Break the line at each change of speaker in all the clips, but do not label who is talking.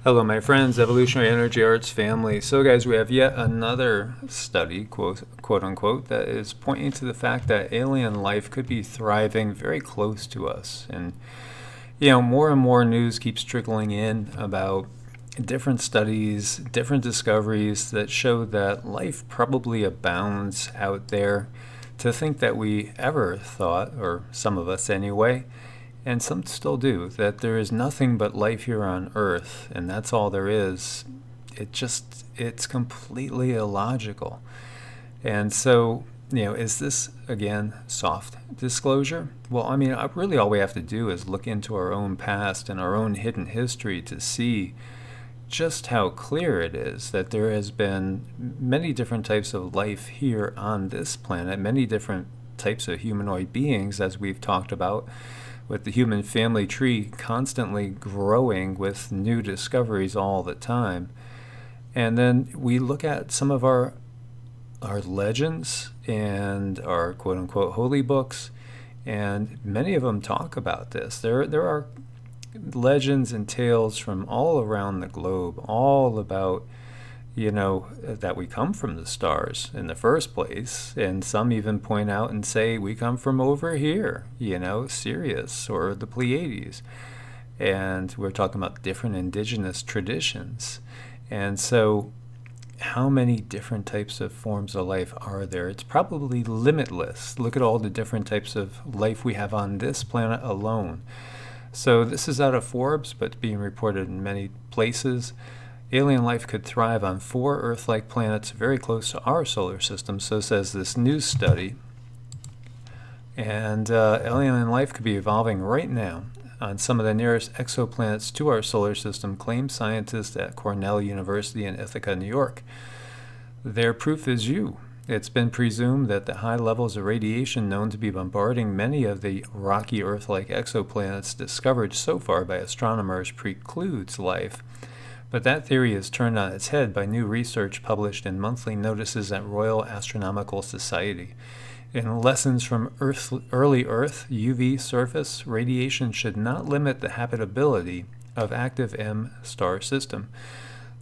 Hello my friends, Evolutionary Energy Arts family. So guys, we have yet another study, quote unquote, that is pointing to the fact that alien life could be thriving very close to us. And more and more news keeps trickling in about different studies, different discoveries that show that life probably abounds out there. To think that we ever thought, or some of us anyway, and some still do, that there is nothing but life here on Earth, and that's all there is. It's completely illogical. And so, is this, again, soft disclosure? Well, I mean, really all we have to do is look into our own past and our own hidden history to see just how clear it is that there has been many different types of life here on this planet, many different types of humanoid beings, as we've talked about, with the human family tree constantly growing with new discoveries all the time. And then we look at some of our legends and our quote-unquote holy books, and many of them talk about this. There are legends and tales from all around the globe, all about that we come from the stars in the first place, and some even point out and say we come from over here, Sirius or the Pleiades, and we're talking about different indigenous traditions. And so how many different types of forms of life are there? It's probably limitless. Look at all the different types of life we have on this planet alone. So this is out of Forbes, but being reported in many places. Alien life could thrive on 4 Earth-like planets very close to our solar system, so says this new study. And alien life could be evolving right now on some of the nearest exoplanets to our solar system, claim scientists at Cornell University in Ithaca, New York. Their proof is you. It's been presumed that the high levels of radiation known to be bombarding many of the rocky Earth-like exoplanets discovered so far by astronomers precludes life. But that theory is turned on its head by new research published in monthly notices at Royal Astronomical Society. In Lessons from Early Earth UV Surface, radiation should not limit the habitability of active M star system.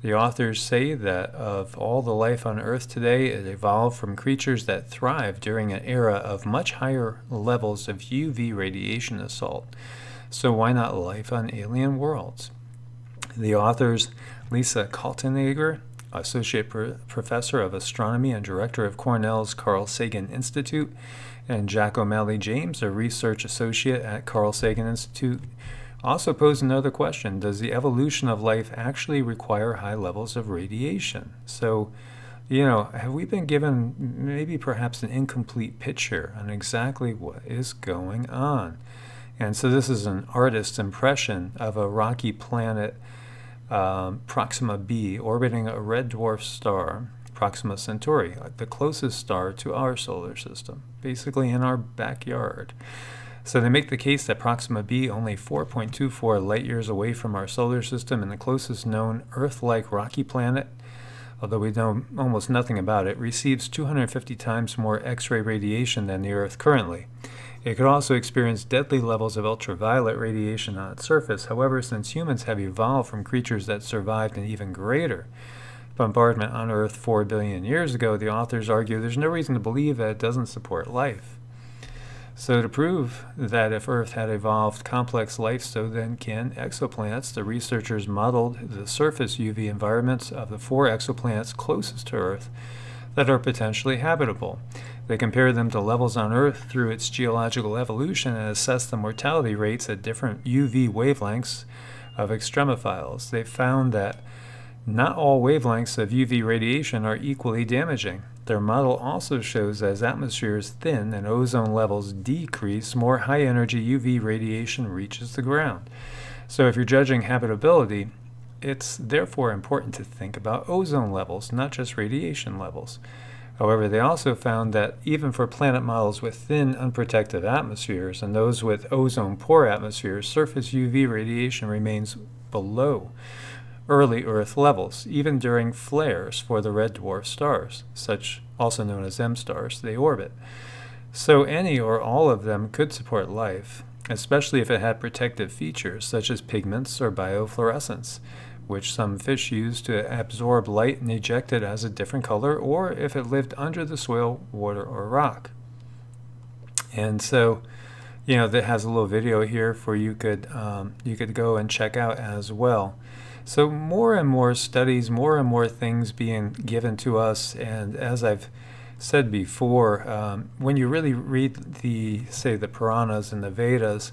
The authors say that of all the life on Earth today, it evolved from creatures that thrived during an era of much higher levels of UV radiation assault. So why not life on alien worlds? The authors, Lisa Kaltenegger, Associate Professor of Astronomy and Director of Cornell's Carl Sagan Institute, and Jack O'Malley James, a Research Associate at Carl Sagan Institute, also pose another question. Does the evolution of life actually require high levels of radiation? So, have we been given maybe perhaps an incomplete picture on exactly what is going on? And so this is an artist's impression of a rocky planet, Proxima-b, orbiting a red dwarf star, Proxima Centauri, the closest star to our solar system, basically in our backyard. So they make the case that Proxima-b, only 4.24 light years away from our solar system and the closest known Earth-like rocky planet, although we know almost nothing about it, receives 250 times more X-ray radiation than the Earth currently. It could also experience deadly levels of ultraviolet radiation on its surface. However, since humans have evolved from creatures that survived an even greater bombardment on Earth 4 billion years ago, the authors argue there's no reason to believe that it doesn't support life. So to prove that if Earth had evolved complex life, so then can exoplanets, the researchers modeled the surface UV environments of the 4 exoplanets closest to Earth that are potentially habitable. They compared them to levels on Earth through its geological evolution and assessed the mortality rates at different UV wavelengths of extremophiles. They found that not all wavelengths of UV radiation are equally damaging. Their model also shows as atmospheres thin and ozone levels decrease, more high-energy UV radiation reaches the ground. So if you're judging habitability, it's therefore important to think about ozone levels, not just radiation levels. However, they also found that even for planet models with thin, unprotected atmospheres and those with ozone-poor atmospheres, surface UV radiation remains below early Earth levels, even during flares for the red dwarf stars, such also known as M stars they orbit. So any or all of them could support life, especially if it had protective features such as pigments or biofluorescence. which some fish use to absorb light and eject it as a different color, or if it lived under the soil, water, or rock. And so, that has a little video here for you could go and check out as well. So more and more studies, more and more things being given to us, and as I've said before, when you really read the Puranas and the Vedas,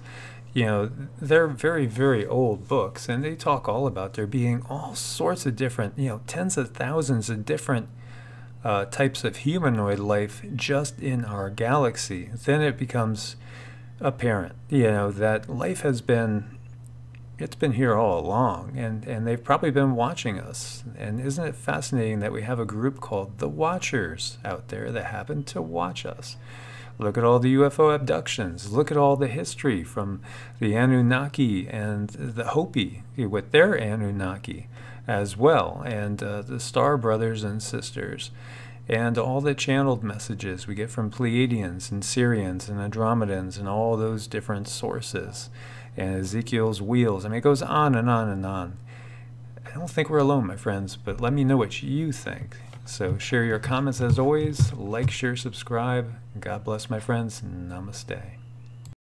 they're very, very old books, and they talk all about there being all sorts of different, tens of thousands of different types of humanoid life just in our galaxy. Then it becomes apparent, that life has been here all along, and they've probably been watching us. And isn't it fascinating that we have a group called the Watchers out there that happen to watch us? Look at all the UFO abductions. Look at all the history from the Anunnaki and the Hopi with their Anunnaki as well, and the Star Brothers and Sisters, and all the channeled messages we get from Pleiadians and Syrians and Andromedans and all those different sources, and Ezekiel's wheels. I mean, it goes on and on and on. I don't think we're alone, my friends, but let me know what you think. So share your comments as always. Like, share, subscribe. God bless, my friends. Namaste.